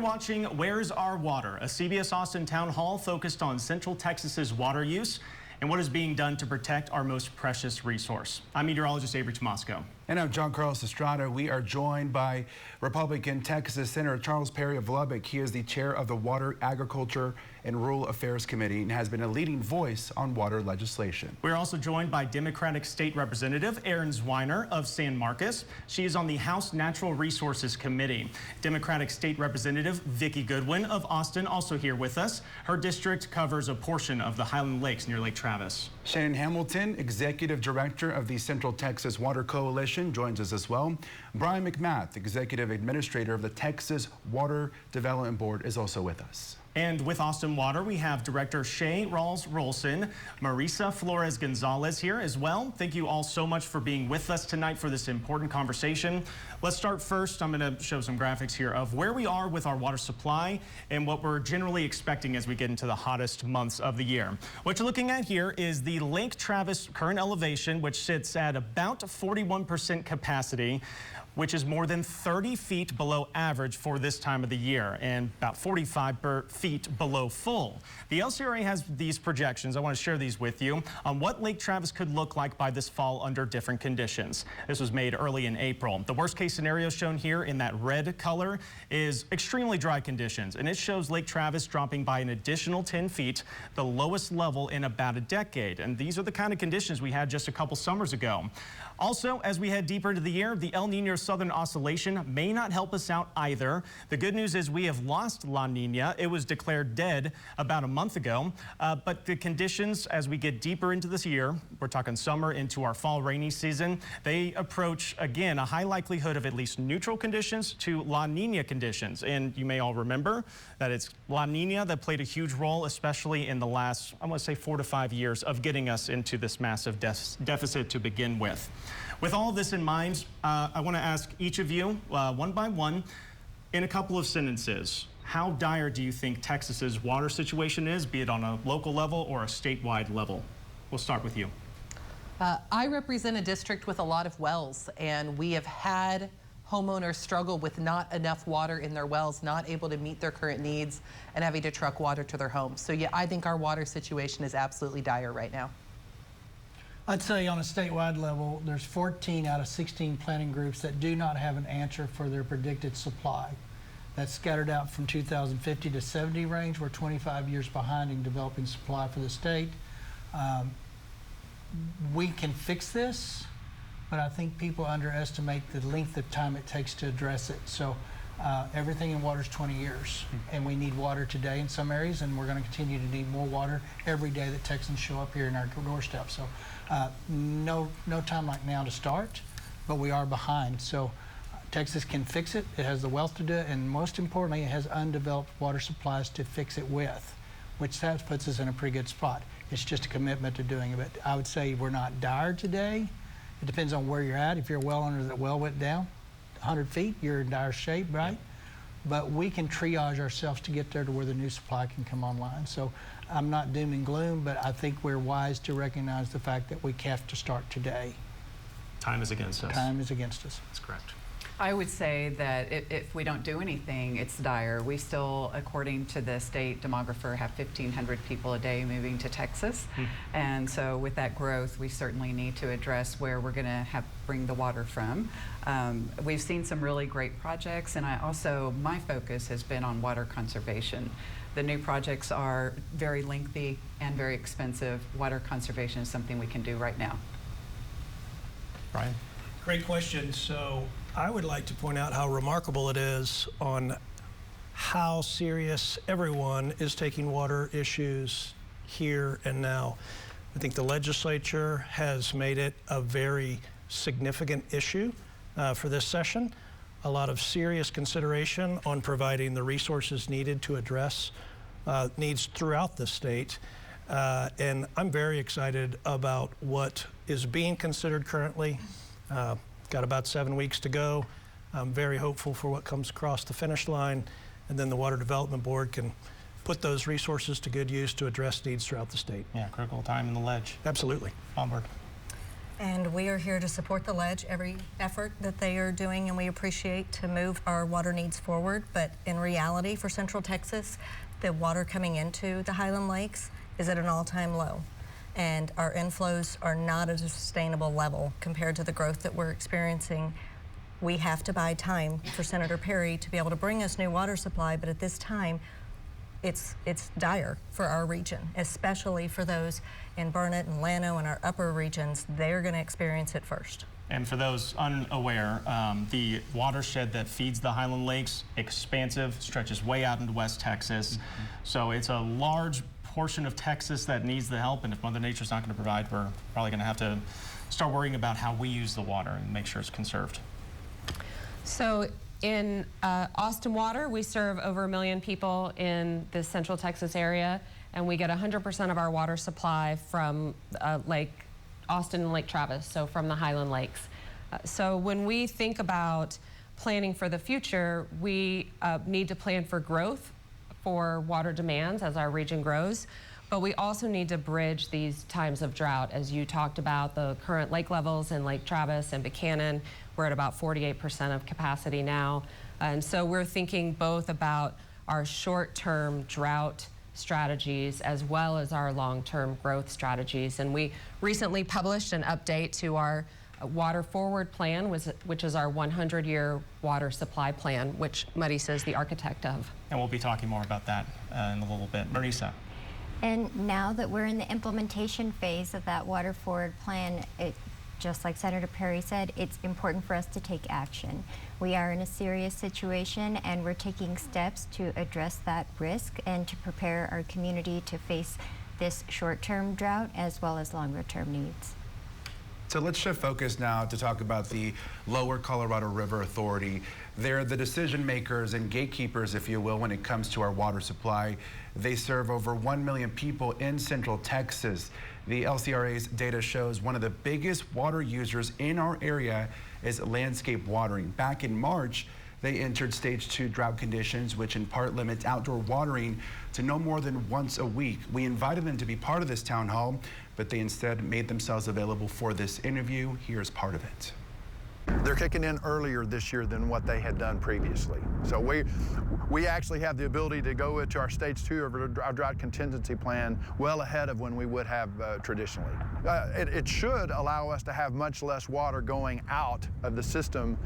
watching Where's Our Water, a CBS Austin town hall focused on Central Texas's water use and what is being done to protect our most precious resource. I'm meteorologist Avery Tomasco. And I'm John Carlos Estrada. We are joined by Republican Texas Senator Charles Perry of Lubbock. He is the chair of the Water, Agriculture, and Rural Affairs Committee and has been a leading voice on water legislation. We're also joined by Democratic State Representative Erin Zwiner of San Marcos. She is on the House Natural Resources Committee. Democratic State Representative Vicki Goodwin of Austin also here with us. Her district covers a portion of the Highland Lakes near Lake Travis. Shannon Hamilton, Executive Director of the Central Texas Water Coalition, joins us as well. Brian McMath, Executive Administrator of the Texas Water Development Board, is also with us. And with Austin Water, we have Director Shay Rawls-Rolson, Marisa Flores-Gonzalez here as well. Thank you all so much for being with us tonight for this important conversation. Let's start first. I'm going to show some graphics here of where we are with our water supply and what we're generally expecting as we get into the hottest months of the year. What you're looking at here is the Lake Travis current elevation, which sits at about 41% capacity, which is more than 30 feet below average for this time of the year and about 45 feet below full. The LCRA has these projections. I want to share these with you on what Lake Travis could look like by this fall under different conditions. This was made early in April. The worst case scenario shown here in that red color is extremely dry conditions, and it shows Lake Travis dropping by an additional 10 feet, the lowest level in about a decade. And these are the kind of conditions we had just a couple summers ago. Also, as we head deeper into the year, the El Nino Southern Oscillation may not help us out either. The good news is we have lost La Nina. It was declared dead about a month ago, but the conditions as we get deeper into this year, we're talking summer into our fall rainy season, they approach, again, a high likelihood of at least neutral conditions to La Nina conditions. And you may all remember that it's La Nina that played a huge role, especially in the last, I want to say 4 to 5 years of getting us into this massive deficit to begin with. With all of this in mind, I want to ask each of you, one by one, in a couple of sentences, how dire do you think Texas's water situation is, be it on a local level or a statewide level? We'll start with you. I represent a district with a lot of wells, and we have had homeowners struggle with not enough water in their wells, not able to meet their current needs, and having to truck water to their homes. So yeah, I think our water situation is absolutely dire right now. I'd say on a statewide level, there's 14 out of 16 planning groups that do not have an answer for their predicted supply. That's scattered out from 2050 to 70 range. We're 25 years behind in developing supply for the state. We can fix this, but I think people underestimate the length of time it takes to address it. So everything in water is 20 years, and we need water today in some areas, and we're going to continue to need more water every day that Texans show up here in our doorstep. So no time like now to start, but we are behind. So Texas can fix it. It has the wealth to do it, and most importantly, it has undeveloped water supplies to fix it with, which that puts us in a pretty good spot. It's just a commitment to doing it. But I would say we're not dire today. It depends on where you're at. If you're well under the well went down 100 feet, you're in dire shape, right? Yep. But we can triage ourselves to get there to where the new supply can come online. So I'm not doom and gloom, but I think we're wise to recognize the fact that we have to start today. Time is against us. Time is against us. That's correct. I would say that if we don't do anything, it's dire. We still, according to the state demographer, have 1,500 people a day moving to Texas. And so with that growth, we certainly need to address where we're going to bring the water from. We've seen some really great projects, and my focus has been on water conservation. The new projects are very lengthy and very expensive. Water conservation is something we can do right now. Brian? Great question. So I would like to point out how remarkable it is on how serious everyone is taking water issues here and now. I think the legislature has made it a very significant issue for this session. A lot of serious consideration on providing the resources needed to address needs throughout the state. And I'm very excited about what is being considered currently. Got about 7 weeks to go. I'm very hopeful for what comes across the finish line, and then the Water Development Board can put those resources to good use to address needs throughout the state. Yeah, critical time in the ledge. Absolutely. Onward. And we are here to support the Ledge, every effort that they are doing, and we appreciate to move our water needs forward. But in reality, for Central Texas, the water coming into the Highland Lakes is at an all-time low. And our inflows are not at a sustainable level compared to the growth that we're experiencing. We have to buy time for Senator Perry to be able to bring us new water supply, but at this time, it's dire for our region, especially for those in Burnett and Llano and our upper regions. They're going to experience it first. And for those unaware, the watershed that feeds the Highland Lakes, expansive, stretches way out into West Texas. So it's a large portion of Texas that needs the help, and if Mother Nature's not going to provide, we're probably going to have to start worrying about how we use the water and make sure it's conserved. So in Austin Water, we serve over 1 million people in the Central Texas area, and we get 100% of our water supply from Lake Austin and Lake Travis, so from the Highland Lakes. So when we think about planning for the future, we need to plan for growth for water demands as our region grows, but we also need to bridge these times of drought. As you talked about, the current lake levels in Lake Travis and Buchanan, we're at about 48% of capacity now. And so we're thinking both about our short-term drought strategies as well as our long-term growth strategies. And we recently published an update to our Water Forward Plan, which is our 100-year water supply plan, which Marisa is the architect of. And we'll be talking more about that in a little bit. Marisa. And now that we're in the implementation phase of that Water Forward Plan, just like Senator Perry said, it's important for us to take action. We are in a serious situation, and we're taking steps to address that risk and to prepare our community to face this short-term drought as well as longer-term needs. So let's shift focus now to talk about the Lower Colorado River Authority. They're the decision makers and gatekeepers, if you will, when it comes to our water supply. They serve over 1 million people in Central Texas. The LCRA's data shows one of the biggest water users in our area is landscape watering. Back in March, they entered stage 2 drought conditions, which in part limits outdoor watering to no more than once a week. We invited them to be part of this town hall, but they instead made themselves available for this interview. Here's part of it. They're kicking in earlier this year than what they had done previously. So we actually have the ability to go into our stage 2 of our drought contingency plan well ahead of when we would have traditionally. It should allow us to have much less water going out of the system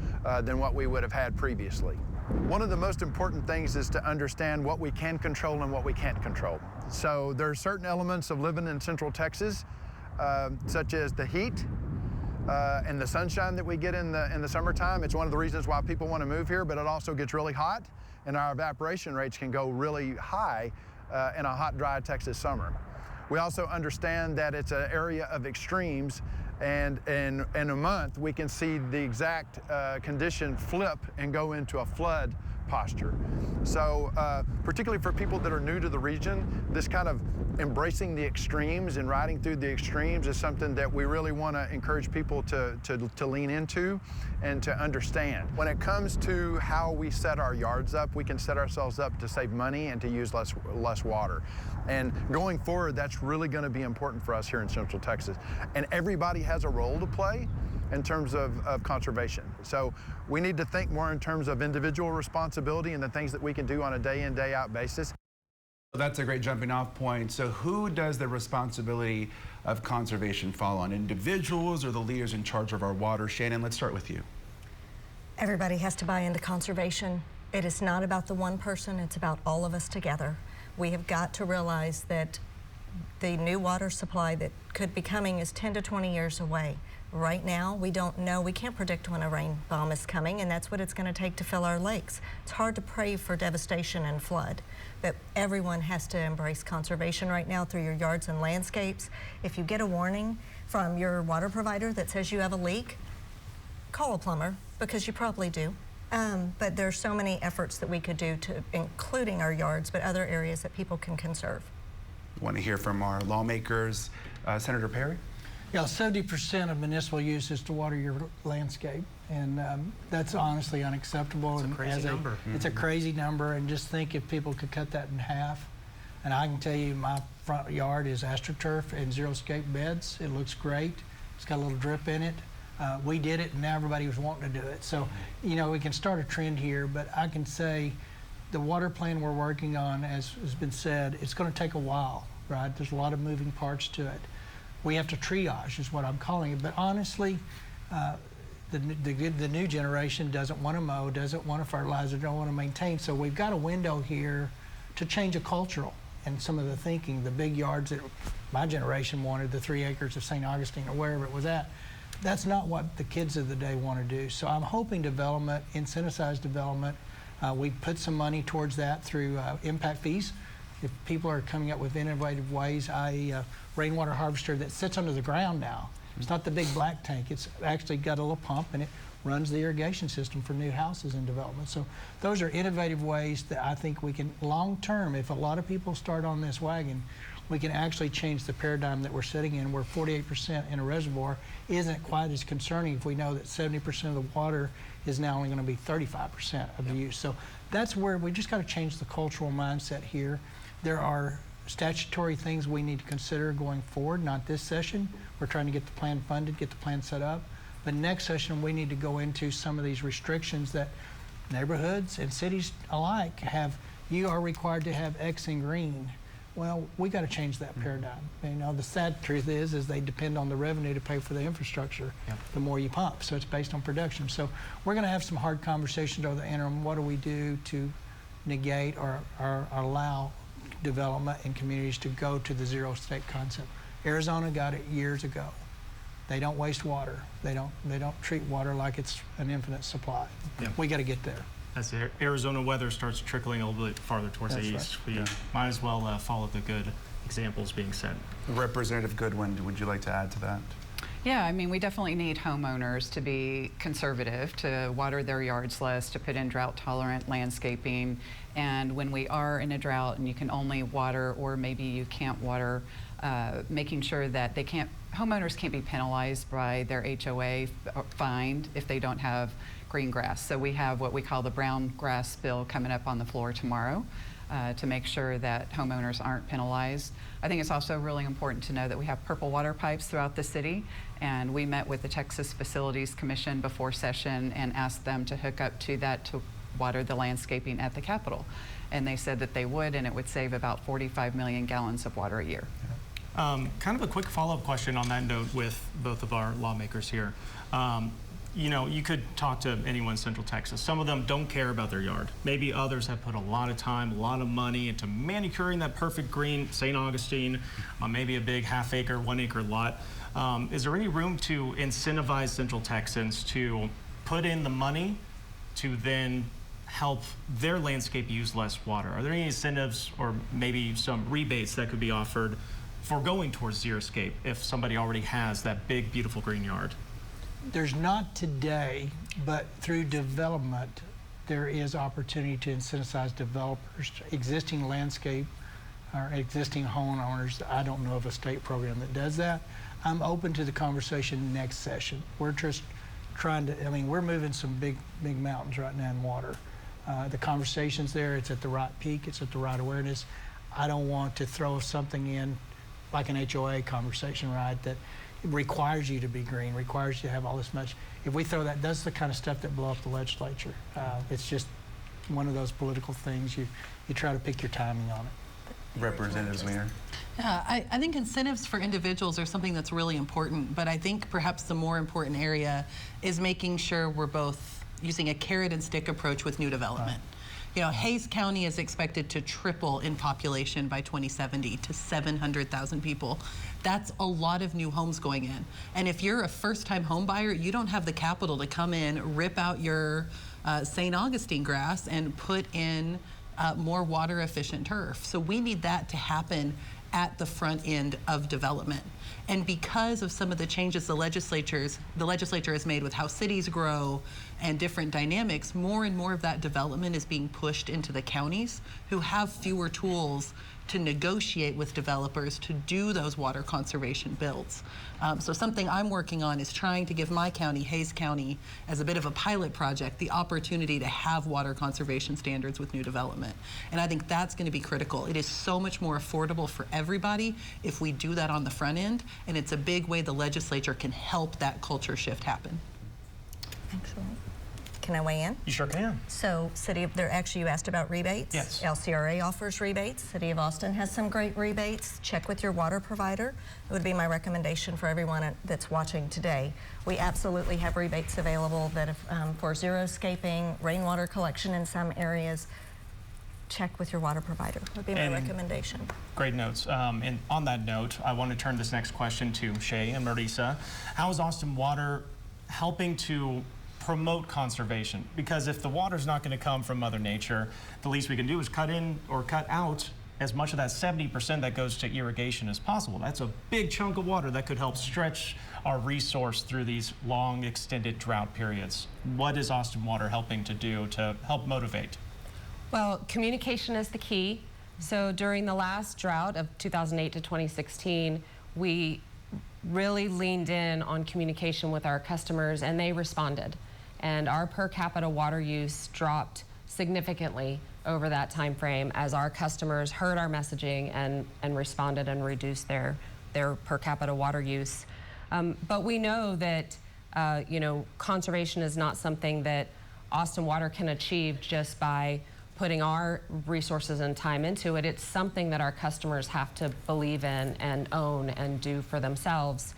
than what we would have had previously. One of the most important things is to understand what we can control and what we can't control. So there are certain elements of living in Central Texas, such as the heat, and the sunshine that we get in the summertime. It's one of the reasons why people want to move here, but it also gets really hot, and our evaporation rates can go really high in a hot, dry Texas summer. We also understand that it's an area of extremes, and in a month we can see the exact condition flip and go into a flood posture. So particularly for people that are new to the region, this kind of embracing the extremes and riding through the extremes is something that we really want to encourage people to lean into and to understand. When it comes to how we set our yards up, we can set ourselves up to save money and to use less water. And going forward, that's really going to be important for us here in Central Texas. And everybody has a role to play in terms of conservation. So we need to think more in terms of individual responsibility and the things that we can do on a day in, day out basis. That's a great jumping off point. So who does the responsibility of conservation fall on? Individuals or the leaders in charge of our water? Shannon, let's start with you. Everybody has to buy into conservation. It is not about the one person, it's about all of us together. We have got to realize that the new water supply that could be coming is 10 to 20 years away. Right now, we don't know, we can't predict when a rain bomb is coming, and that's what it's going to take to fill our lakes. It's hard to pray for devastation and flood, but everyone has to embrace conservation right now through your yards and landscapes. If you get a warning from your water provider that says you have a leak, call a plumber, because you probably do. But there's so many efforts that we could do, to including our yards, but other areas that people can conserve. I want to hear from our lawmakers. Senator Perry? Yeah, 70% of municipal use is to water your landscape, and that's honestly unacceptable. It's a crazy number. It's a crazy number, and just think if people could cut that in half. And I can tell you my front yard is AstroTurf and xeriscape beds. It looks great. It's got a little drip in it. We did it, and now everybody was wanting to do it. So, you know, we can start a trend here, but I can say the water plan we're working on, as has been said, it's going to take a while, right? There's a lot of moving parts to it. We have to triage, is what I'm calling it. But honestly, the new generation doesn't want to mow, doesn't want to fertilize, don't want to maintain. So we've got a window here to change a cultural and some of the thinking. The big yards that my generation wanted, the 3 acres of St. Augustine or wherever it was at, that's not what the kids of the day want to do. So I'm hoping development, incentivized development, we put some money towards that through impact fees. If people are coming up with innovative ways, i.e. rainwater harvester that sits under the ground now. It's not the big black tank. It's actually got a little pump and it runs the irrigation system for new houses in development. So those are innovative ways that I think we can, long term, if a lot of people start on this wagon, we can actually change the paradigm that we're sitting in, where 48% in a reservoir isn't quite as concerning if we know that 70% of the water is now only going to be 35% of the use. So that's where we just got to change the cultural mindset here. There are statutory things we need to consider going forward, not this session. We're trying to get the plan funded, get the plan set up. But next session, we need to go into some of these restrictions that neighborhoods and cities alike have. You are required to have X in green. Well, we got to change that paradigm. You know, the sad truth is they depend on the revenue to pay for the infrastructure. Yep. The more you pump, so it's based on production. So we're going to have some hard conversations over the interim. What do we do to negate or allow development in communities to go to the zero state concept? Arizona got it years ago. They don't waste water. They don't treat water like it's an infinite supply. Yep. We got to get there. As the Arizona weather starts trickling a little bit farther towards the east, we might as well follow the good examples being set. Representative Goodwin, would you like to add to that? Yeah, I mean, we definitely need homeowners to be conservative, to water their yards less, to put in drought-tolerant landscaping. And when we are in a drought and you can only water, or maybe you can't water, making sure that homeowners can't be penalized by their HOA fined if they don't have green grass. So we have what we call the brown grass bill coming up on the floor tomorrow to make sure that homeowners aren't penalized. I think it's also really important to know that we have purple water pipes throughout the city, and we met with the Texas Facilities Commission before session and asked them to hook up to that to water the landscaping at the Capitol. And they said that they would, and it would save about 45 million gallons of water a year. Kind of a quick follow-up question on that note with both of our lawmakers here. You know, you could talk to anyone in Central Texas. Some of them don't care about their yard. Maybe others have put a lot of time, a lot of money into manicuring that perfect green St. Augustine on maybe a big half-acre, 1 acre lot. Is there any room to incentivize Central Texans to put in the money to then help their landscape use less water? Are there any incentives or maybe some rebates that could be offered for going towards xeriscape if somebody already has that big, beautiful green yard? There's not today, but through development, there is opportunity to incentivize developers, existing landscape or existing homeowners. I don't know of a state program that does that. I'm open to the conversation next session. We're just trying to, I mean, we're moving some big mountains right now in water. The conversation's there, it's at the right peak, it's at the right awareness. I don't want to throw something in like an HOA conversation, right, that requires you to be green, requires you to have all this much. If we throw that, that's the kind of stuff that blow up the legislature. It's just one of those political things. You try to pick your timing on it. Representative Zwiener. Yeah, I think incentives for individuals are something that's really important, but I think perhaps the more important area is making sure we're both using a carrot and stick approach with new development. You know, Hays County is expected to triple in population by 2070 to 700,000 people. That's a lot of new homes going in. And if you're a first-time home buyer, you don't have the capital to come in, rip out your St. Augustine grass and put in more water-efficient turf. So we need that to happen at the front end of development. And because of some of the changes the legislature has made with how cities grow and different dynamics, more and more of that development is being pushed into the counties who have fewer tools to negotiate with developers to do those water conservation builds. So something I'm working on is trying to give my county, Hays County, as a bit of a pilot project, the opportunity to have water conservation standards with new development. And I think that's going to be critical. It is so much more affordable for everybody if we do that on the front end, and it's a big way the legislature can help that culture shift happen. Excellent. Can I weigh in? You sure can. So, you asked about rebates. Yes. LCRA offers rebates. City of Austin has some great rebates. Check with your water provider. It would be my recommendation for everyone that's watching today. We absolutely have rebates available that for xeriscaping, rainwater collection in some areas. Check with your water provider would be my recommendation. Great notes. And on that note, I want to turn this next question to Shay and Marisa. How is Austin Water helping to promote conservation? Because if the water's not going to come from Mother Nature, the least we can do is cut in or cut out as much of that 70% that goes to irrigation as possible. That's a big chunk of water that could help stretch our resource through these long extended drought periods. What is Austin Water helping to do to help motivate? Well, communication is the key. So during the last drought of 2008 to 2016, we really leaned in on communication with our customers, and they responded. And our per capita water use dropped significantly over that time frame as our customers heard our messaging and responded and reduced their per capita water use. But we know that conservation is not something that Austin Water can achieve just by putting our resources and time into it. It's something that our customers have to believe in and own and do for themselves.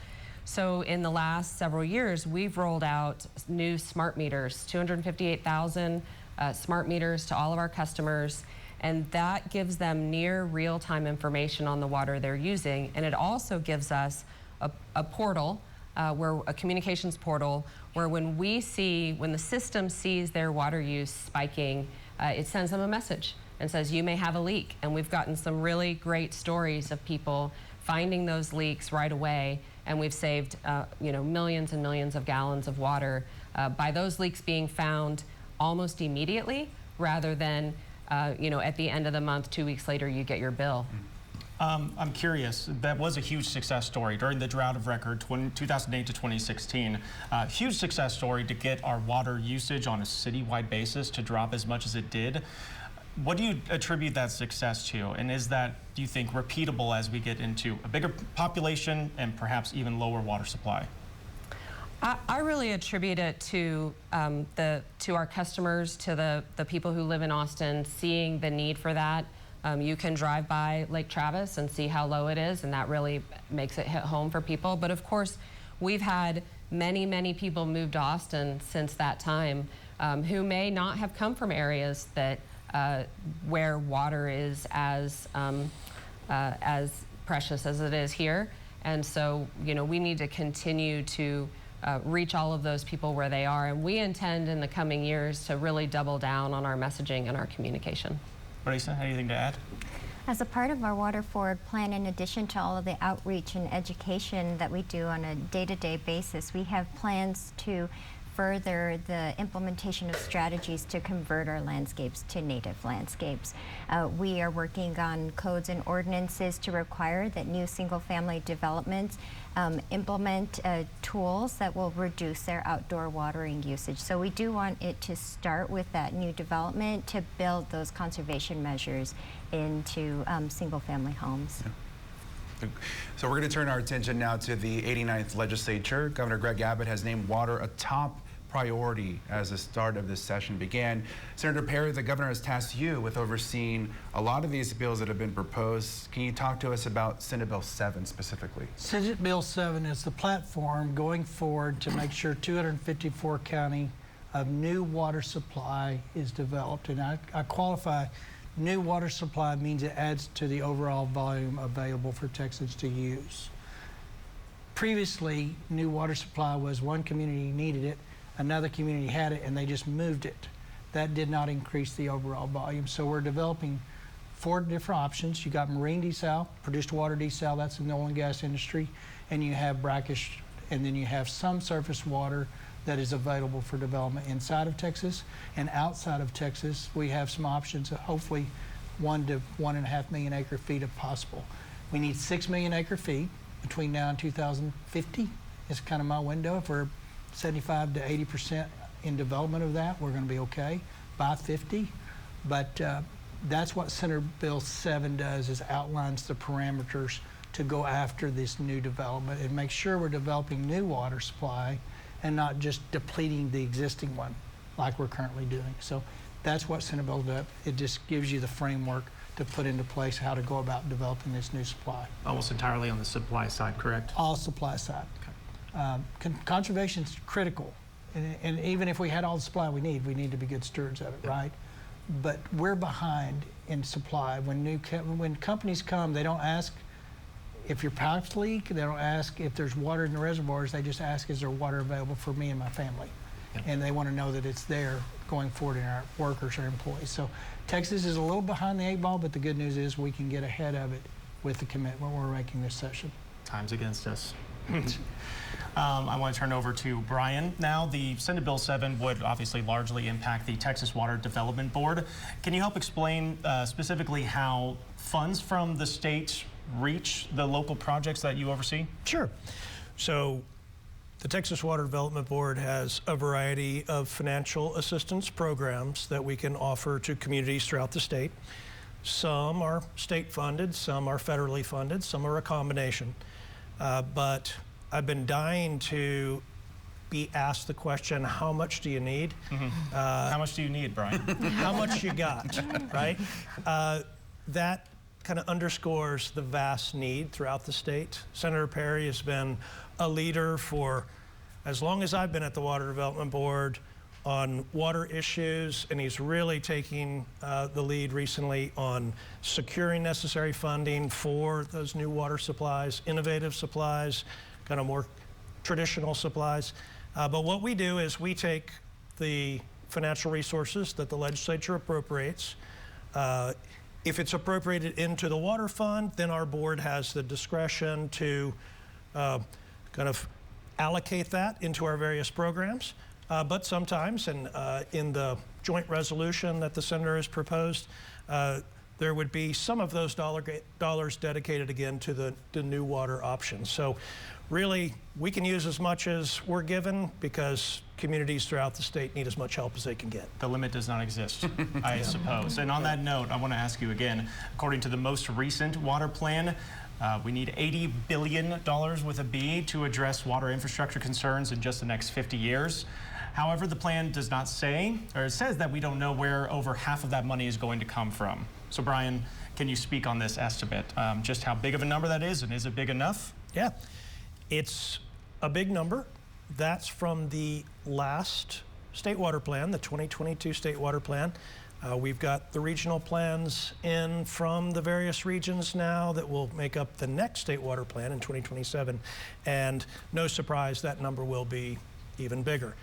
So in the last several years, we've rolled out new smart meters, 258,000 smart meters to all of our customers, and that gives them near real-time information on the water they're using. And it also gives us a portal, a communications portal, where when the system sees their water use spiking, it sends them a message and says, you may have a leak. And we've gotten some really great stories of people finding those leaks right away, and we've saved millions and millions of gallons of water by those leaks being found almost immediately, rather than at the end of the month, 2 weeks later, you get your bill. I'm curious, that was a huge success story during the drought of record 2008 to 2016. Huge success story to get our water usage on a citywide basis to drop as much as it did. What do you attribute that success to? And is that, do you think, repeatable as we get into a bigger population and perhaps even lower water supply? I really attribute it to our customers, to the people who live in Austin, seeing the need for that. You can drive by Lake Travis and see how low it is, and that really makes it hit home for people. But of course, we've had many, many people move to Austin since that time who may not have come from areas that where water is as precious as it is here. And so, we need to continue to reach all of those people where they are. And we intend in the coming years to really double down on our messaging and our communication. Marisa, anything to add? As a part of our Water Forward plan, in addition to all of the outreach and education that we do on a day-to-day basis, we have plans to further the implementation of strategies to convert our landscapes to native landscapes. We are working on codes and ordinances to require that new single-family developments implement tools that will reduce their outdoor watering usage. So we do want it to start with that new development to build those conservation measures into single-family homes. Yeah. So we're going to turn our attention now to the 89th legislature. Governor Greg Abbott has named water a top priority as the start of this session began. Senator Perry, the governor has tasked you with overseeing a lot of these bills that have been proposed. Can you talk to us about Senate Bill 7 specifically? Senate Bill 7 is the platform going forward to make sure 254 county of new water supply is developed. And I qualify, new water supply means it adds to the overall volume available for Texans to use. Previously, new water supply was one community needed it, another community had it, and they just moved it. That did not increase the overall volume. So we're developing 4 different options. You got marine desal, produced water desal, that's in the oil and gas industry, and you have brackish, and then you have some surface water that is available for development inside of Texas. And outside of Texas, we have some options that hopefully 1 to 1.5 million acre feet if possible. We need 6 million acre feet between now and 2050 is kind of my window. If we're 75 to 80% in development of that, we're going to be okay by 50. But that's what Senate Bill 7 does, is outlines the parameters to go after this new development and make sure we're developing new water supply and not just depleting the existing one like we're currently doing. So that's what Senate Bill does. It just gives you the framework to put into place how to go about developing this new supply. Almost entirely on the supply side, correct? All supply side. Conservation is critical, and even if we had all the supply we need to be good stewards of it, right? But we're behind in supply. When companies come, they don't ask if your pipes leak, they don't ask if there's water in the reservoirs, they just ask, is there water available for me and my family? And they want to know that it's there going forward in our workers or employees. So Texas is a little behind the 8 ball, but the good news is we can get ahead of it with the commitment we're making this session. Time's against us. I want to turn over to Brian now. The Senate Bill 7 would obviously largely impact the Texas Water Development Board. Can you help explain specifically how funds from the state reach the local projects that you oversee? Sure. So the Texas Water Development Board has a variety of financial assistance programs that we can offer to communities throughout the state. Some are state funded, some are federally funded, some are a combination. But I've been dying to be asked the question, how much do you need? How much do you need, Brian? How much you got, right? That kind of underscores the vast need throughout the state. Senator Perry has been a leader for as long as I've been at the Water Development Board on water issues, and he's really taking the lead recently on securing necessary funding for those new water supplies, innovative supplies, kind of more traditional supplies. But what we do is we take the financial resources that the legislature appropriates. If it's appropriated into the water fund, then our board has the discretion to kind of allocate that into our various programs. But sometimes, and in the joint resolution that the senator has proposed, there would be some of those dollars dedicated again to the new water options. So really, we can use as much as we're given because communities throughout the state need as much help as they can get. The limit does not exist, I suppose. And on that note, I want to ask you again, according to the most recent water plan, we need $80 billion with a B to address water infrastructure concerns in just the next 50 years. However, the plan does not say, or it says that we don't know where over half of that money is going to come from. So Brian, can you speak on this estimate? Just how big of a number that is, and is it big enough? Yeah, it's a big number. That's from the last state water plan, the 2022 state water plan. We've got the regional plans in from the various regions now that will make up the next state water plan in 2027. And no surprise, that number will be even bigger.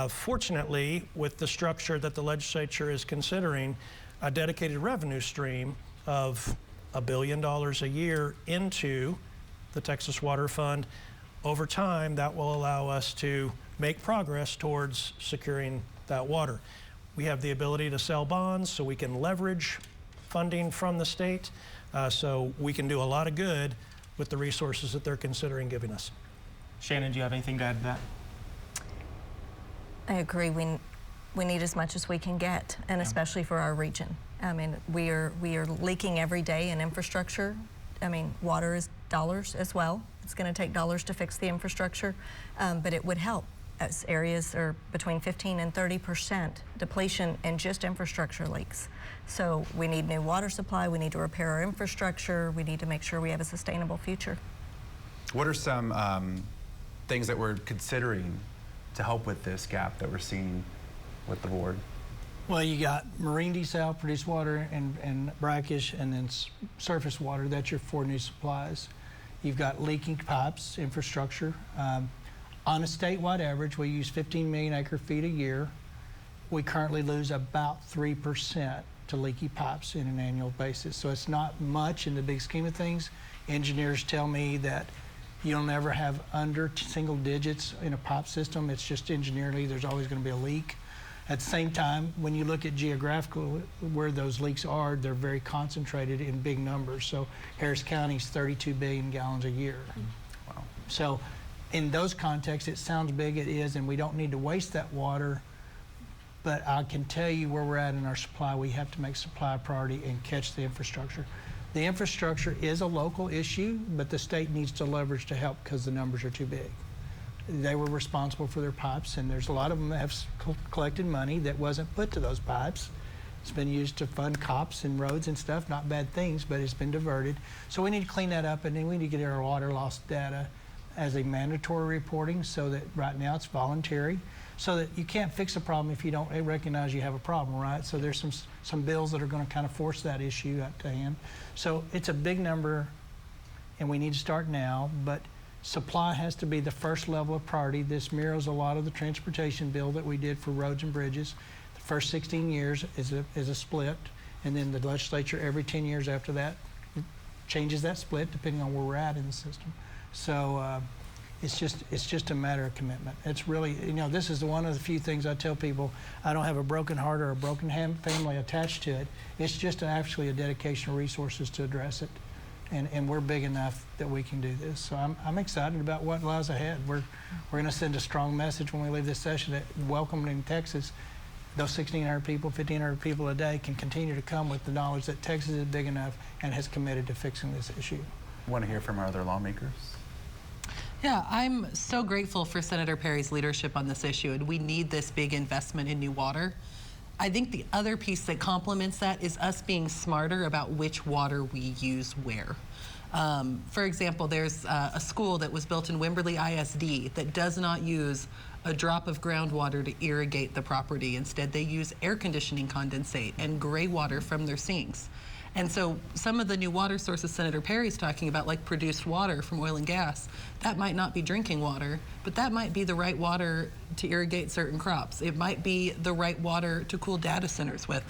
Fortunately, with the structure that the legislature is considering, a dedicated revenue stream of $1 billion a year into the Texas Water Fund, over time, that will allow us to make progress towards securing that water. We have the ability to sell bonds, so we can leverage funding from the state, so we can do a lot of good with the resources that they're considering giving us. Shannon, do you have anything to add to that? I agree. We need as much as we can get, and especially for our region. I mean, we are leaking every day in infrastructure. I mean, water is dollars as well. It's going to take dollars to fix the infrastructure, but it would help as areas are between 15 and 30% depletion in just infrastructure leaks. So we need new water supply. We need to repair our infrastructure. We need to make sure we have a sustainable future. What are some things that we're considering to help with this gap that we're seeing with the board? Well, you got marine desal, produced water, and brackish, and then surface water. That's your 4 new supplies. You've got leaking pipes, infrastructure. On a statewide average, we use 15 million acre feet a year. We currently lose about 3% to leaky pipes in an annual basis. So it's not much in the big scheme of things. Engineers tell me that you'll never have under single digits in a pipe system. It's just engineeringly, there's always going to be a leak. At the same time, when you look at geographical where those leaks are, they're very concentrated in big numbers. So Harris County's 32 billion gallons a year. Wow. So in those contexts, it sounds big, it is, and we don't need to waste that water. But I can tell you where we're at in our supply. We have to make supply a priority and catch the infrastructure. The infrastructure is a local issue, but the state needs to leverage to help because the numbers are too big. They were responsible for their pipes, and there's a lot of them that have collected money that wasn't put to those pipes. It's been used to fund cops and roads and stuff, not bad things, but it's been diverted. So we need to clean that up, and then we need to get our water loss data as a mandatory reporting so that right now it's voluntary, so that you can't fix a problem if you don't recognize you have a problem, right? So there's some bills that are going to kind of force that issue up to hand. So it's a big number, and we need to start now, but supply has to be the first level of priority. This mirrors a lot of the transportation bill that we did for roads and bridges. The first 16 years is a split, and then the legislature every 10 years after that changes that split depending on where we're at in the system. So it's just a matter of commitment. It's really, you know, this is one of the few things I tell people. I don't have a broken heart or a broken family attached to it. It's just actually a dedication of resources to address it. And we're big enough that we can do this. So I'm excited about what lies ahead. We're going to send a strong message when we leave this session that welcome in Texas. Those 1,600 people, 1,500 people a day can continue to come with the knowledge that Texas is big enough and has committed to fixing this issue. Want to hear from our other lawmakers? Yeah, I'm so grateful for Senator Perry's leadership on this issue, and we need this big investment in new water. I think the other piece that complements that is us being smarter about which water we use where. For example, there's a school that was built in Wimberley ISD that does not use a drop of groundwater to irrigate the property. Instead, they use air conditioning condensate and gray water from their sinks. And so some of the new water sources Senator Perry's talking about, like produced water from oil and gas, that might not be drinking water, but that might be the right water to irrigate certain crops. It might be the right water to cool data centers with.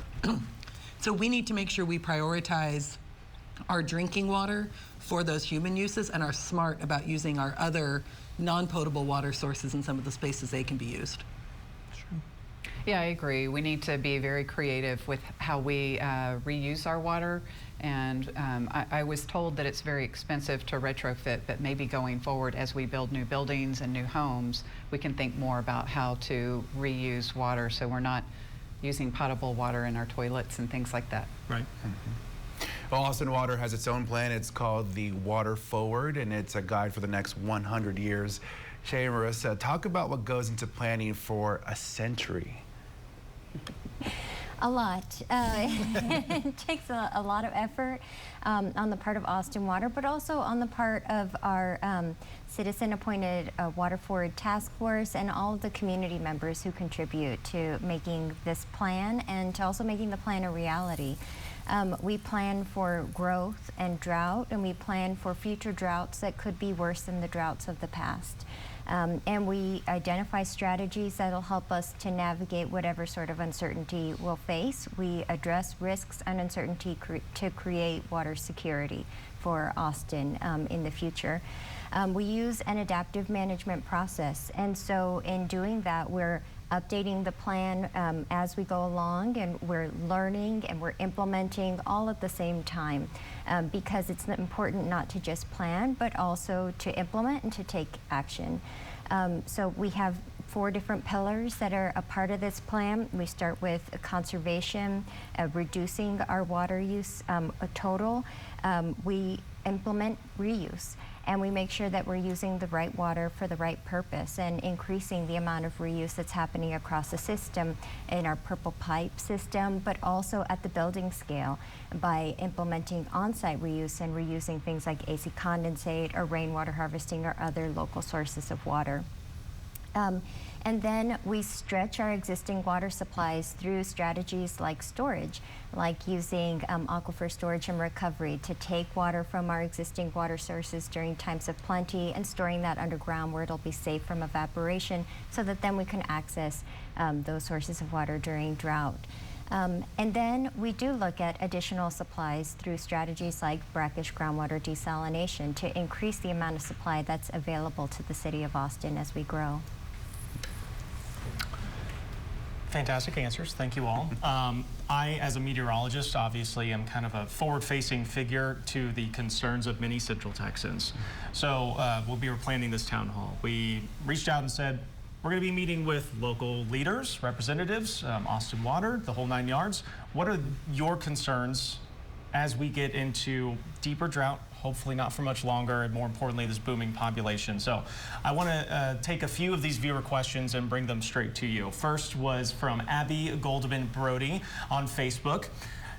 So we need to make sure we prioritize our drinking water for those human uses and are smart about using our other non-potable water sources in some of the spaces they can be used. Yeah, I agree. We need to be very creative with how we reuse our water. And I was told that it's very expensive to retrofit, but maybe going forward as we build new buildings and new homes, we can think more about how to reuse water so we're not using potable water in our toilets and things like that. Right. Well, Austin Water has its own plan. It's called the Water Forward, and it's a guide for the next 100 years. Shay and Marissa, talk about what goes into planning for a century. A lot. It takes a lot of effort on the part of Austin Water, but also on the part of our citizen-appointed Water Forward Task Force and all of the community members who contribute to making this plan and to also making the plan a reality. We plan for growth and drought, and we plan for future droughts that could be worse than the droughts of the past. And we identify strategies that'll help us to navigate whatever sort of uncertainty we'll face. We address risks and uncertainty to create water security for Austin in the future. We use an adaptive management process, and so in doing that, we're updating the plan as we go along, and we're learning and we're implementing all at the same time because it's important not to just plan but also to implement and to take action. So we have 4 different pillars that are a part of this plan. We start with conservation, reducing our water use total. We implement reuse, and we make sure that we're using the right water for the right purpose and increasing the amount of reuse that's happening across the system in our purple pipe system, but also at the building scale by implementing on-site reuse and reusing things like AC condensate or rainwater harvesting or other local sources of water. And then we stretch our existing water supplies through strategies like storage, like using aquifer storage and recovery to take water from our existing water sources during times of plenty and storing that underground where it'll be safe from evaporation so that then we can access those sources of water during drought. And then we do look at additional supplies through strategies like brackish groundwater desalination to increase the amount of supply that's available to the city of Austin as we grow. Fantastic answers. Thank you all. I, as a meteorologist, obviously am kind of a forward-facing figure to the concerns of many Central Texans. So we were planning this town hall. We reached out and said, we're going to be meeting with local leaders, representatives, Austin Water, the whole 9 yards. What are your concerns as we get into deeper drought, hopefully not for much longer, and more importantly, this booming population? So I want to take a few of these viewer questions and bring them straight to you. First was from Abby Goldman Brody on Facebook.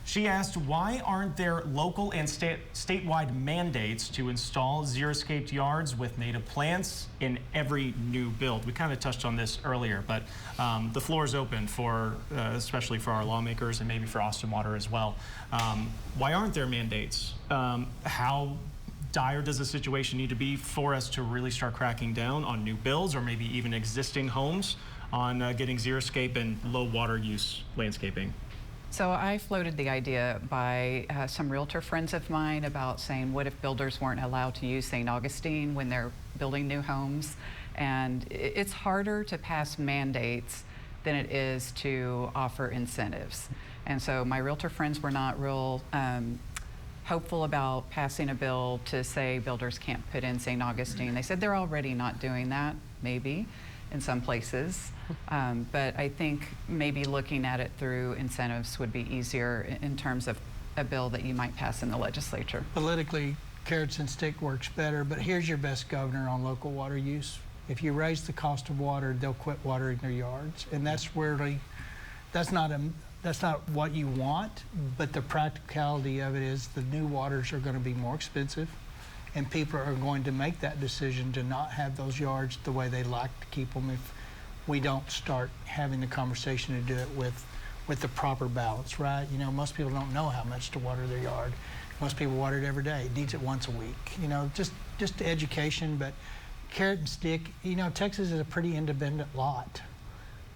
She asked, why aren't there local and statewide mandates to install xeriscaped yards with native plants in every new build? We kind of touched on this earlier, but the floor is open for, especially for our lawmakers and maybe for Austin Water as well. Why aren't there mandates? How dire does the situation need to be for us to really start cracking down on new builds or maybe even existing homes on getting xeriscape and low water use landscaping? So I floated the idea by some realtor friends of mine about saying, what if builders weren't allowed to use St. Augustine when they're building new homes? And it's harder to pass mandates than it is to offer incentives. And so my realtor friends were not real hopeful about passing a bill to say builders can't put in St. Augustine. They said they're already not doing that, maybe, in some places. But I think maybe looking at it through incentives would be easier in terms of a bill that you might pass in the legislature. Politically, carrots and stick works better, but here's your best governor on local water use. If you raise the cost of water, they'll quit watering their yards. And that's really, that's not what you want, but the practicality of it is the new waters are going to be more expensive, and people are going to make that decision to not have those yards the way they like to keep them if we don't start having the conversation to do it with the proper balance, right? You know, most people don't know how much to water their yard. Most people water it every day. It needs it once a week. You know, just education, but carrot and stick. You know, Texas is a pretty independent lot.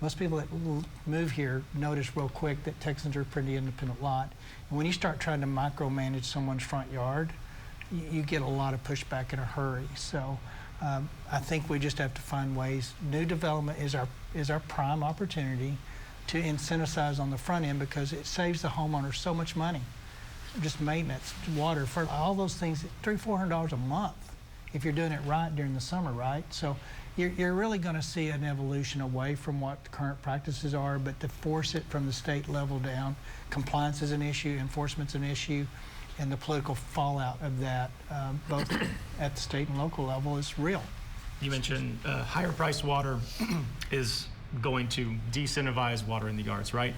Most people that move here notice real quick that Texans are a pretty independent lot. And when you start trying to micromanage someone's front yard, you get a lot of pushback in a hurry. So I think we just have to find ways. New development is our prime opportunity to incentivize on the front end because it saves the homeowner so much money. Just maintenance, water, for all those things, $300-400 a month if you're doing it right during the summer, right? So you're really going to see an evolution away from what the current practices are, but to force it from the state level down, compliance is an issue, enforcement's an issue, and the political fallout of that, both at the state and local level, is real. You mentioned higher priced water is going to de-incentivize water in the yards, right?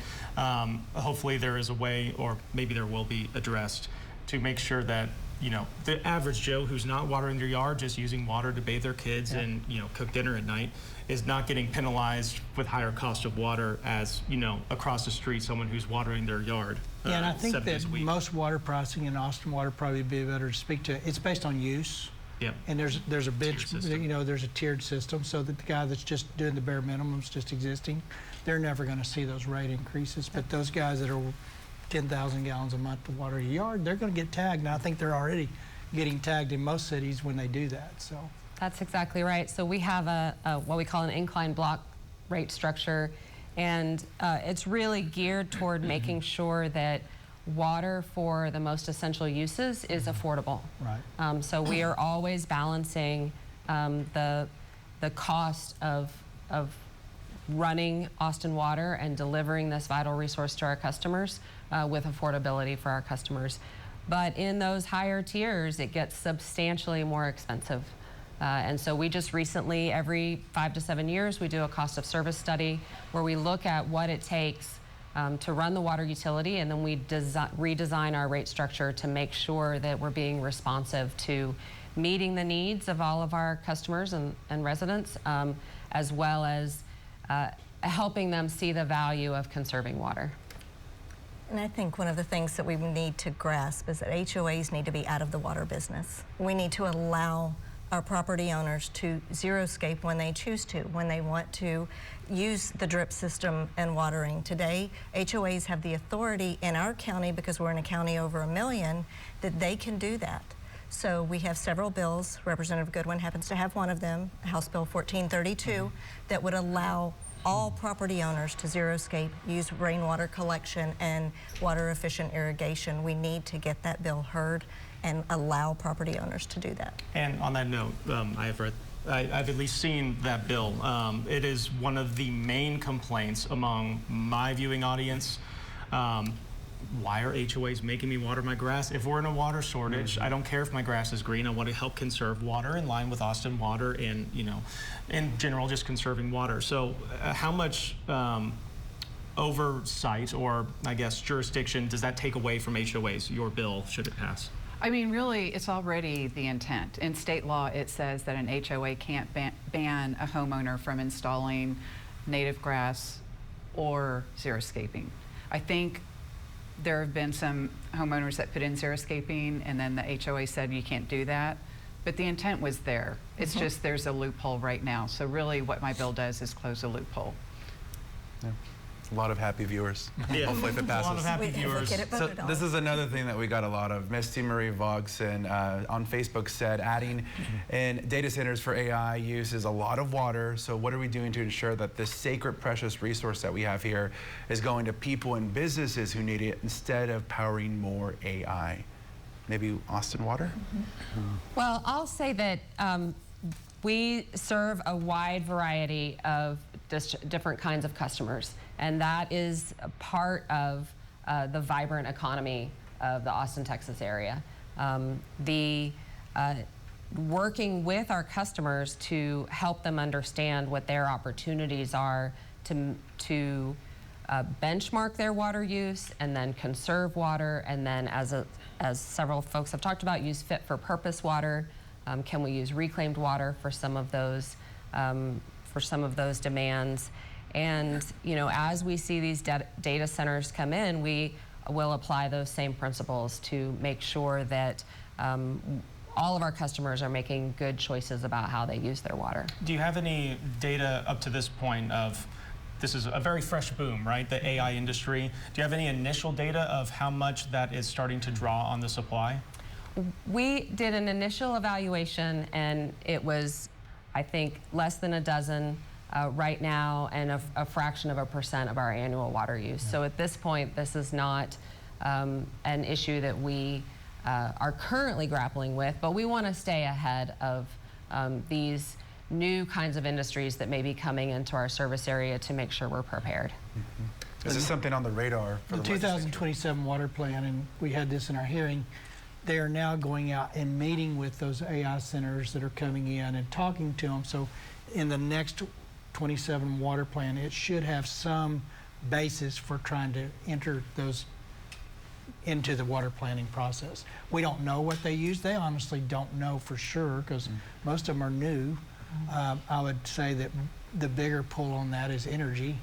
Hopefully there is a way, or maybe there will be addressed, to make sure that, you know, the average Joe who's not watering their yard, just using water to bathe their kids and, you know, cook dinner at night, is not getting penalized with higher cost of water as, you know, across the street, someone who's watering their yard. Yeah, and I think that most water pricing in Austin Water probably be better to speak to. It's based on use. Yep. And there's a bench, you know, there's a tiered system, so that the guy that's just doing the bare minimums, just existing, they're never going to see those rate increases. But those guys that are 10,000 gallons a month to water a yard, they're going to get tagged. And I think they're already getting tagged in most cities when they do that. So that's exactly right. So we have a what we call an incline block rate structure, and it's really geared toward making sure that water for the most essential uses is affordable. Right. So we are always balancing the cost of running Austin Water and delivering this vital resource to our customers with affordability for our customers. But in those higher tiers, it gets substantially more expensive. And so we just recently, every 5 to 7 years, we do a cost of service study where we look at what it takes to run the water utility, and then we redesign our rate structure to make sure that we're being responsive to meeting the needs of all of our customers and residents, as well as helping them see the value of conserving water. And I think one of the things that we need to grasp is that HOAs need to be out of the water business. We need to allow our property owners to xeriscape when they choose to, when they want to use the drip system and watering. Today, HOAs have the authority in our county, because we're in a county over 1 million, that they can do that. So we have several bills. Representative Goodwin happens to have one of them, House Bill 1432, that would allow all property owners to xeriscape, use rainwater collection and water efficient irrigation. We need to get that bill heard and allow property owners to do that. And on that note, I've at least seen that bill. It is one of the main complaints among my viewing audience. Why are HOAs making me water my grass? If we're in a water shortage, I don't care if my grass is green. I want to help conserve water in line with Austin Water and, you know, in general, just conserving water. So how much oversight or, I guess, jurisdiction does that take away from HOAs, your bill, should it pass? I mean, really, it's already the intent. In state law, it says that an HOA can't ban a homeowner from installing native grass or xeriscaping. I think there have been some homeowners that put in xeriscaping and then the HOA said you can't do that, but the intent was there. It's just there's a loophole right now. So really what my bill does is close a loophole. Yeah. A lot of happy viewers. Yeah. Hopefully if it passes. A lot of happy viewers. So this is another thing that we got a lot of. Misty Marie Vogson on Facebook said adding in data centers for AI uses a lot of water. So what are we doing to ensure that this sacred, precious resource that we have here is going to people and businesses who need it instead of powering more AI? Maybe Austin Water? Well, I'll say that we serve a wide variety of different kinds of customers, and that is a part of the vibrant economy of the Austin, Texas area. Working with our customers to help them understand what their opportunities are to benchmark their water use and then conserve water, and then as several folks have talked about, use fit for purpose water. Can we use reclaimed water for some of those demands? And you know, as we see these data centers come in, we will apply those same principles to make sure that all of our customers are making good choices about how they use their water. Do you have any data up to this point of, this is a very fresh boom, right? The AI industry. Do you have any initial data of how much that is starting to draw on the supply? We did an initial evaluation, and it was, I think, less than a dozen right now, and a fraction of a % of our annual water use. Yeah. So at this point, this is not an issue that we are currently grappling with, but we want to stay ahead of these new kinds of industries that may be coming into our service area to make sure we're prepared. This is something on the radar for the 2027 water plan, and we had this in our hearing. They are now going out and meeting with those AI centers that are coming in and talking to them. So in the next 27 water plan, it should have some basis for trying to enter those into the water planning process. We don't know what they use. They honestly don't know for sure because most of them are new. I would say that the bigger pull on that is energy,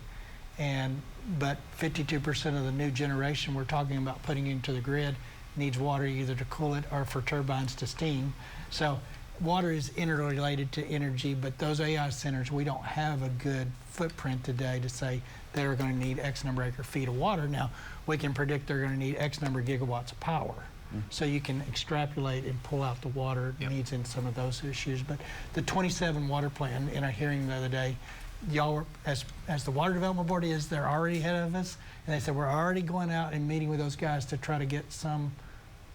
but 52% of the new generation we're talking about putting into the grid needs water either to cool it or for turbines to steam. So water is interrelated to energy, but those AI centers, we don't have a good footprint today to say they're going to need X number acre feet of water. Now, we can predict they're going to need X number gigawatts of power. So you can extrapolate and pull out the water needs in some of those issues. But the 27 water plan, in our hearing the other day, y'all were, as the Water Development Board is, they're already ahead of us. And they said, we're already going out and meeting with those guys to try to get some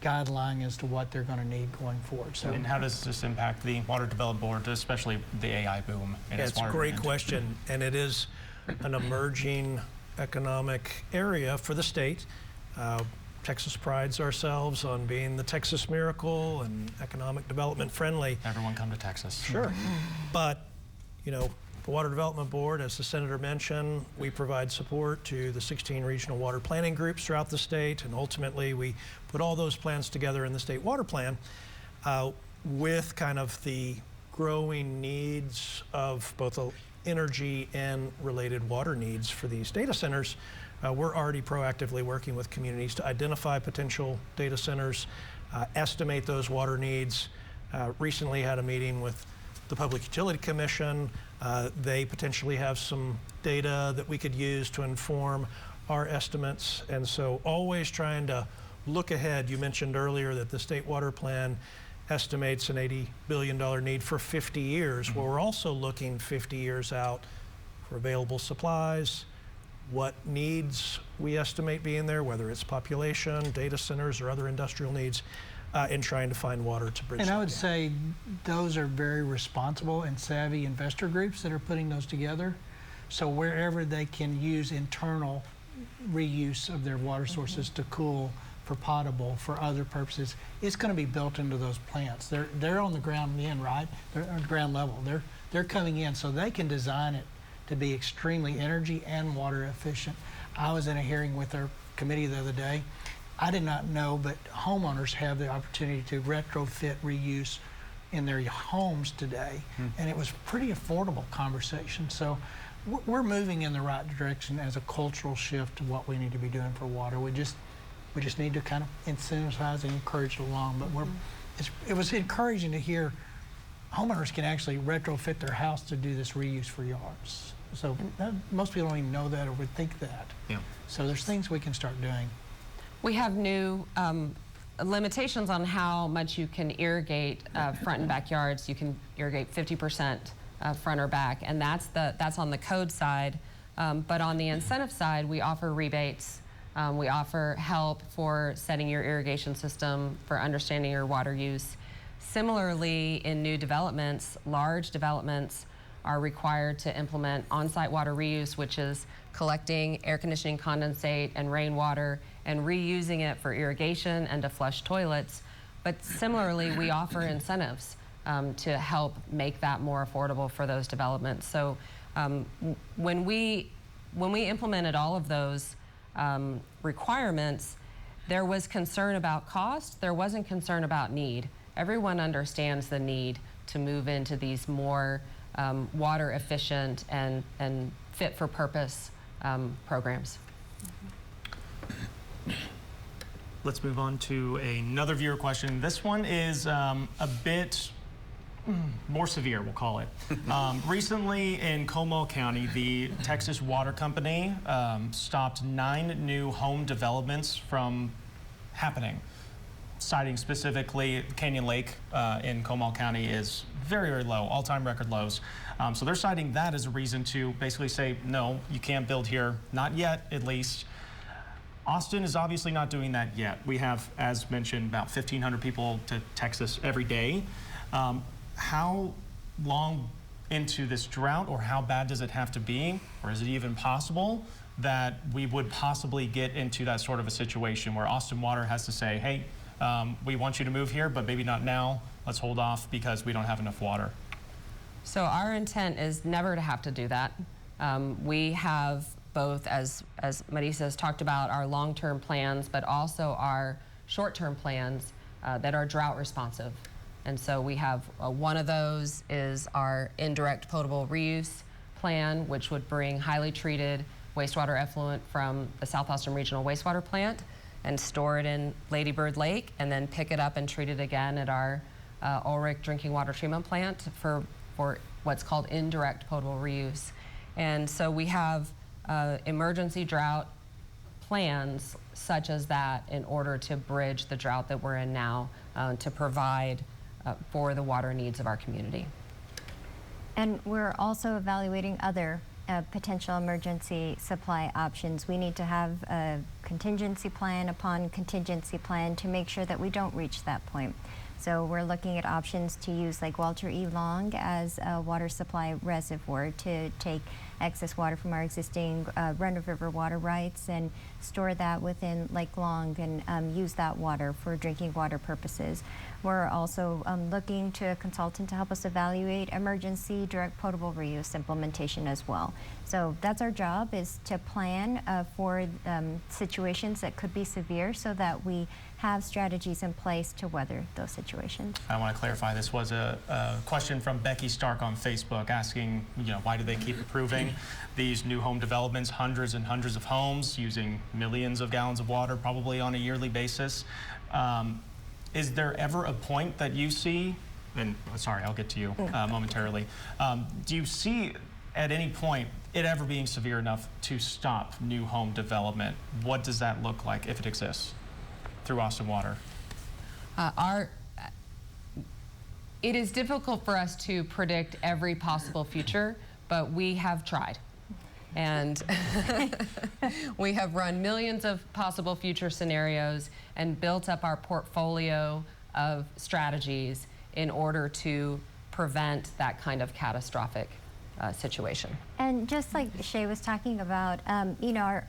guideline as to what they're going to need going forward. So, and how does this impact the Water Development Board, especially the AI boom? It's a great question, and it is an emerging economic area for the state. Texas prides ourselves on being the Texas miracle and economic development friendly. Everyone come to Texas. Sure. But, you know, the Water Development Board, as the Senator mentioned, we provide support to the 16 regional water planning groups throughout the state, and ultimately we put all those plans together in the state water plan with kind of the growing needs of both energy and related water needs for these data centers. We're already proactively working with communities to identify potential data centers, estimate those water needs. Recently had a meeting with the Public Utility Commission. They potentially have some data that we could use to inform our estimates. And so always trying to look ahead. You mentioned earlier that the state water plan estimates an $80 billion need for 50 years. Well, we're also looking 50 years out. for available supplies, what needs we estimate being there, whether it's population, data centers, or other industrial needs, in trying to find water to bridge. And I would that gap. say those are very responsible and savvy investor groups that are putting those together. So wherever they can use internal reuse of their water sources to cool, for potable, for other purposes, it's going to be built into those plants. They're on the ground in, right? They're on ground level. They're coming in, so they can design it to be extremely energy and water efficient. I was in a hearing with our committee the other day. I did not know, but homeowners have the opportunity to retrofit reuse in their homes today, and it was pretty affordable conversation. So we're moving in the right direction as a cultural shift to what we need to be doing for water. We just need to kind of incentivize and encourage it along. But it was encouraging to hear homeowners can actually retrofit their house to do this reuse for yards. So most people don't even know that or would think that. Yeah. So there's things we can start doing. We have new limitations on how much you can irrigate front and backyards. You can irrigate 50% front or back, and that's on the code side. But on the incentive side, we offer rebates. We offer help for setting your irrigation system, for understanding your water use. Similarly, in new developments, large developments are required to implement on-site water reuse, which is collecting air conditioning condensate and rainwater and reusing it for irrigation and to flush toilets. But similarly, we offer incentives to help make that more affordable for those developments. So when we implemented all of those requirements, there was concern about cost. There wasn't concern about need. Everyone understands the need to move into these more water efficient and fit for purpose programs. Let's move on to another viewer question. This one is a bit more severe, we'll call it. Recently in Comal County, the Texas Water Company stopped 9 new home developments from happening, citing specifically Canyon Lake in Comal County is very, very low, all-time record lows. So they're citing that as a reason to basically say, no, you can't build here, not yet at least. Austin is obviously not doing that yet. We have, as mentioned, about 1,500 people to Texas every day. How long into this drought, or how bad does it have to be, or is it even possible that we would possibly get into that sort of a situation where Austin Water has to say, hey, we want you to move here, but maybe not now. Let's hold off because we don't have enough water. So our intent is never to have to do that. We have both, as Marisa has talked about, our long-term plans, but also our short-term plans that are drought responsive. And so we have one of those is our indirect potable reuse plan, which would bring highly treated wastewater effluent from the South Austin Regional Wastewater Plant and store it in Lady Bird Lake, and then pick it up and treat it again at our Ulrich Drinking Water Treatment Plant for what's called indirect potable reuse. And so we have emergency drought plans such as that in order to bridge the drought that we're in now, to provide for the water needs of our community. And we're also evaluating other potential emergency supply options. We need to have a contingency plan upon contingency plan to make sure that we don't reach that point. So we're looking at options to use like Walter E. Long as a water supply reservoir to take excess water from our existing run-of-river water rights and store that within Lake Long and use that water for drinking water purposes. We're also looking to a consultant to help us evaluate emergency direct potable reuse implementation as well. So that's our job, is to plan for situations that could be severe so that we have strategies in place to weather those situations. I want to clarify, this was a question from Becky Stark on Facebook asking, why do they keep approving these new home developments, hundreds and hundreds of homes using millions of gallons of water probably on a yearly basis. Is there ever a point that you see, and sorry, I'll get to you momentarily, do you see at any point it ever being severe enough to stop new home development? What does that look like if it exists through Austin Water? It is difficult for us to predict every possible future, but we have tried. And we have run millions of possible future scenarios and built up our portfolio of strategies in order to prevent that kind of catastrophic situation. And just like Shay was talking about, you know,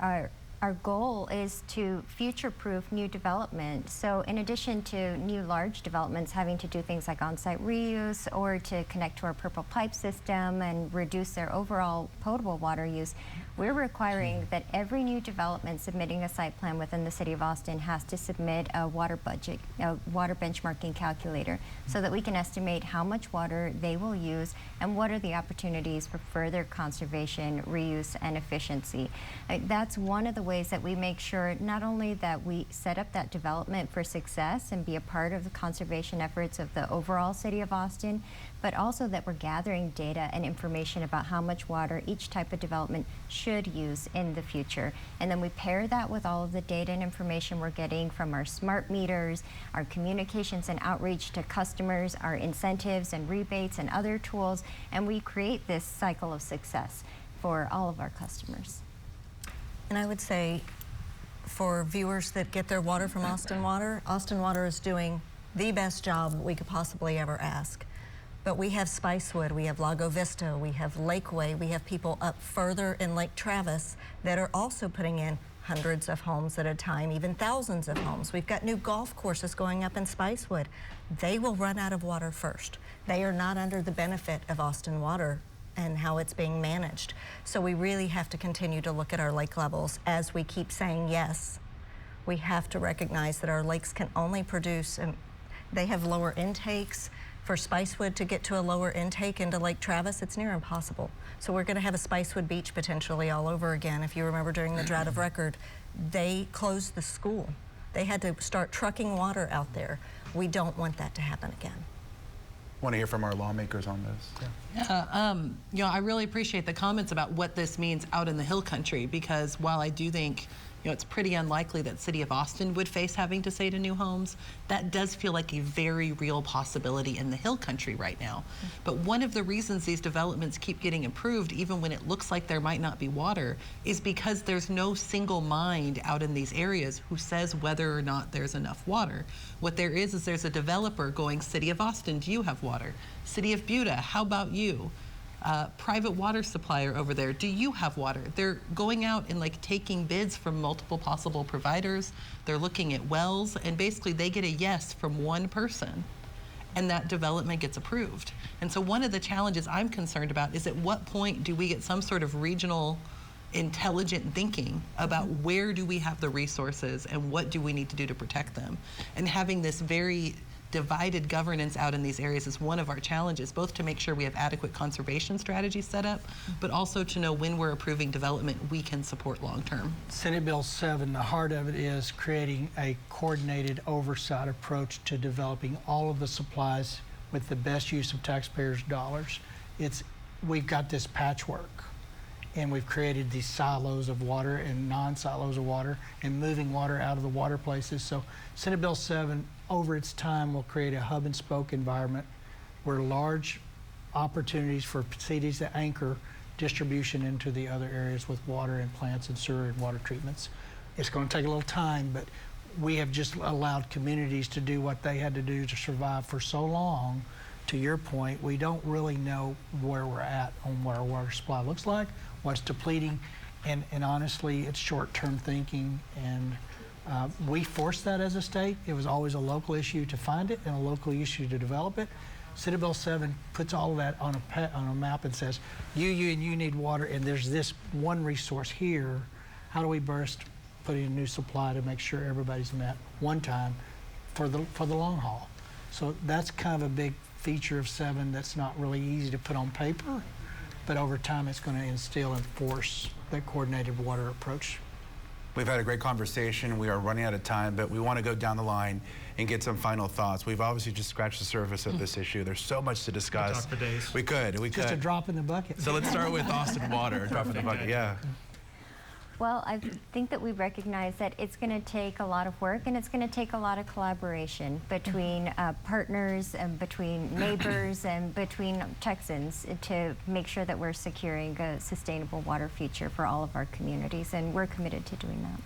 our goal is to future-proof new development. So in addition to new large developments having to do things like on-site reuse or to connect to our purple pipe system and reduce their overall potable water use, we're requiring that every new development submitting a site plan within the City of Austin has to submit a water budget, a water benchmarking calculator, so that we can estimate how much water they will use and what are the opportunities for further conservation, reuse, and efficiency. That's one of the ways that we make sure not only that we set up that development for success and be a part of the conservation efforts of the overall City of Austin, but also that we're gathering data and information about how much water each type of development should use in the future. And then we pair that with all of the data and information we're getting from our smart meters, our communications and outreach to customers, our incentives and rebates and other tools, and we create this cycle of success for all of our customers. And I would say for viewers that get their water from Austin Water is doing the best job we could possibly ever ask. But we have Spicewood, we have Lago Vista, we have Lakeway, we have people up further in Lake Travis that are also putting in hundreds of homes at a time, even thousands of homes. We've got new golf courses going up in Spicewood. They will run out of water first. They are not under the benefit of Austin Water and how it's being managed. So we really have to continue to look at our lake levels as we keep saying yes. We have to recognize that our lakes can only produce, and they have lower intakes. For Spicewood to get to a lower intake into Lake Travis, it's near impossible. So we're gonna have a Spicewood beach potentially all over again. If you remember during the drought of record, they closed the school. They had to start trucking water out there. We don't want that to happen again. Want to hear from our lawmakers on this? Yeah, you know, I really appreciate the comments about what this means out in the hill country, because while I do think, you know, it's pretty unlikely that City of Austin would face having to say to new homes, that does feel like a very real possibility in the hill country right now. But one of the reasons these developments keep getting approved, even when it looks like there might not be water, is because there's no single mind out in these areas who says whether or not there's enough water. What there is there's a developer going, City of Austin, do you have water? City of Buda, how about you? Private water supplier over there, do you have water? They're going out and like taking bids from multiple possible providers. They're looking at wells, and basically they get a yes from one person, and that development gets approved. And so one of the challenges I'm concerned about is at what point do we get some sort of regional intelligent thinking about where do we have the resources and what do we need to do to protect them? And having this very divided governance out in these areas is one of our challenges, both to make sure we have adequate conservation strategies set up, but also to know when we're approving development we can support long term. Senate Bill 7, the heart of it is creating a coordinated oversight approach to developing all of the supplies with the best use of taxpayers' dollars. We've got this patchwork, and we've created these silos of water and non-silos of water and moving water out of the water places. So Senate Bill 7, over its time, will create a hub and spoke environment where large opportunities for cities to anchor distribution into the other areas with water and plants and sewer and water treatments. It's going to take a little time, but we have just allowed communities to do what they had to do to survive for so long. To your point, we don't really know where we're at on what our water supply looks like, what's depleting, and honestly, it's short-term thinking, and we forced that as a state. It was always a local issue to find it and a local issue to develop it. Senate Bill 7 puts all of that on a map and says, you need water, and there's this one resource here. How do we burst putting a new supply to make sure everybody's met one time for the long haul? So that's kind of a big feature of 7 that's not really easy to put on paper, but over time it's going to instill and force that coordinated water approach. We've had a great conversation. We are running out of time, but we want to go down the line and get some final thoughts. We've obviously just scratched the surface of this issue. There's so much to discuss. We could talk for days. We could. Just a drop in the bucket. So let's start with Austin Water. Drop in the bucket, yeah. Well, I think that we recognize that it's going to take a lot of work and it's going to take a lot of collaboration between partners and between neighbors and between Texans to make sure that we're securing a sustainable water future for all of our communities, and we're committed to doing that.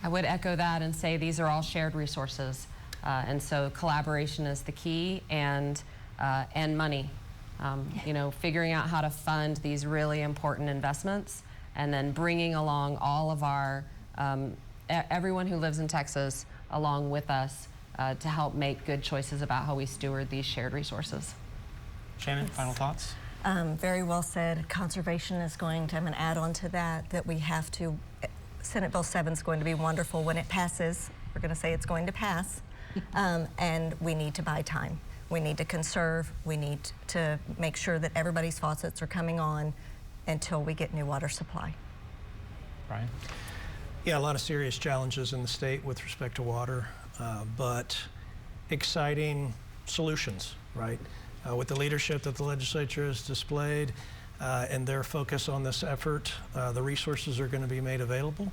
I would echo that and say these are all shared resources, and so collaboration is the key, and money. You know, figuring out how to fund these really important investments, and then bringing along all of our, everyone who lives in Texas along with us to help make good choices about how we steward these shared resources. Shannon, final thoughts? Very well said. Conservation is going to have an add-on to that we have to, Senate Bill 7 is going to be wonderful when it passes. We're going to say it's going to pass, and we need to buy time. We need to conserve. We need to make sure that everybody's faucets are coming on until we get new water supply. Brian? Yeah, a lot of serious challenges in the state with respect to water, but exciting solutions, right? With the leadership that the legislature has displayed and their focus on this effort, the resources are going to be made available.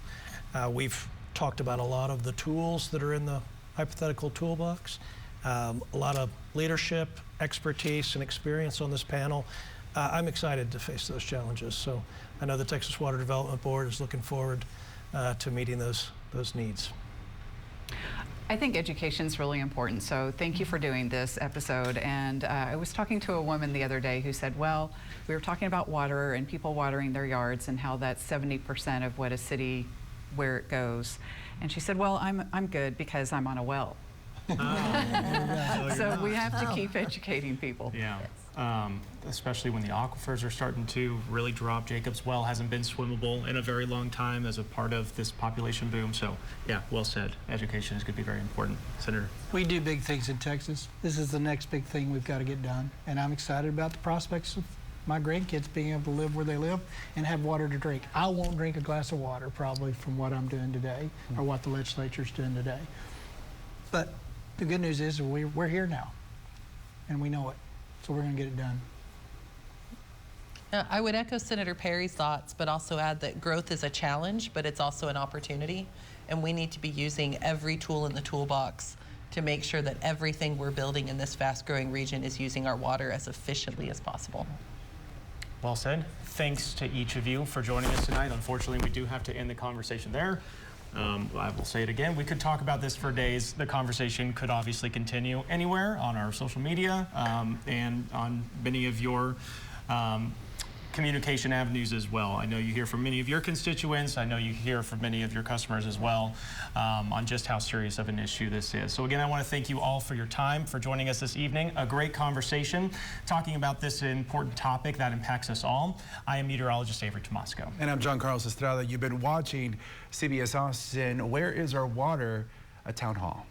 We've talked about a lot of the tools that are in the hypothetical toolbox. A lot of leadership, expertise, and experience on this panel. I'm excited to face those challenges. So I know the Texas Water Development Board is looking forward to meeting those needs. I think education is really important, so thank you for doing this episode. And I was talking to a woman the other day who said, well, we were talking about water and people watering their yards and how that's 70% of what a city, where it goes. And she said, well, I'm good because I'm on a well. So we have to keep educating people. Yeah. Especially when the aquifers are starting to really drop. Jacob's Well hasn't been swimmable in a very long time as a part of this population boom. So, yeah, well said. Education is going to be very important. Senator? We do big things in Texas. This is the next big thing we've got to get done. And I'm excited about the prospects of my grandkids being able to live where they live and have water to drink. I won't drink a glass of water probably from what I'm doing today or what the legislature's doing today. But the good news is we're here now and we know it. So we're going to get it done. I would echo Senator Perry's thoughts, but also add that growth is a challenge, but it's also an opportunity. And we need to be using every tool in the toolbox to make sure that everything we're building in this fast-growing region is using our water as efficiently as possible. Well said. Thanks to each of you for joining us tonight. Unfortunately, we do have to end the conversation there. I will say it again, we could talk about this for days. The conversation could obviously continue anywhere on our social media and on many of your communication avenues as well. I know you hear from many of your constituents. I know you hear from many of your customers as well on just how serious of an issue this is. So again, I want to thank you all for your time, for joining us this evening. A great conversation talking about this important topic that impacts us all. I am meteorologist Avery Tomasco. And I'm John Carlos Estrada. You've been watching CBS Austin. Where is Our Water? A town hall.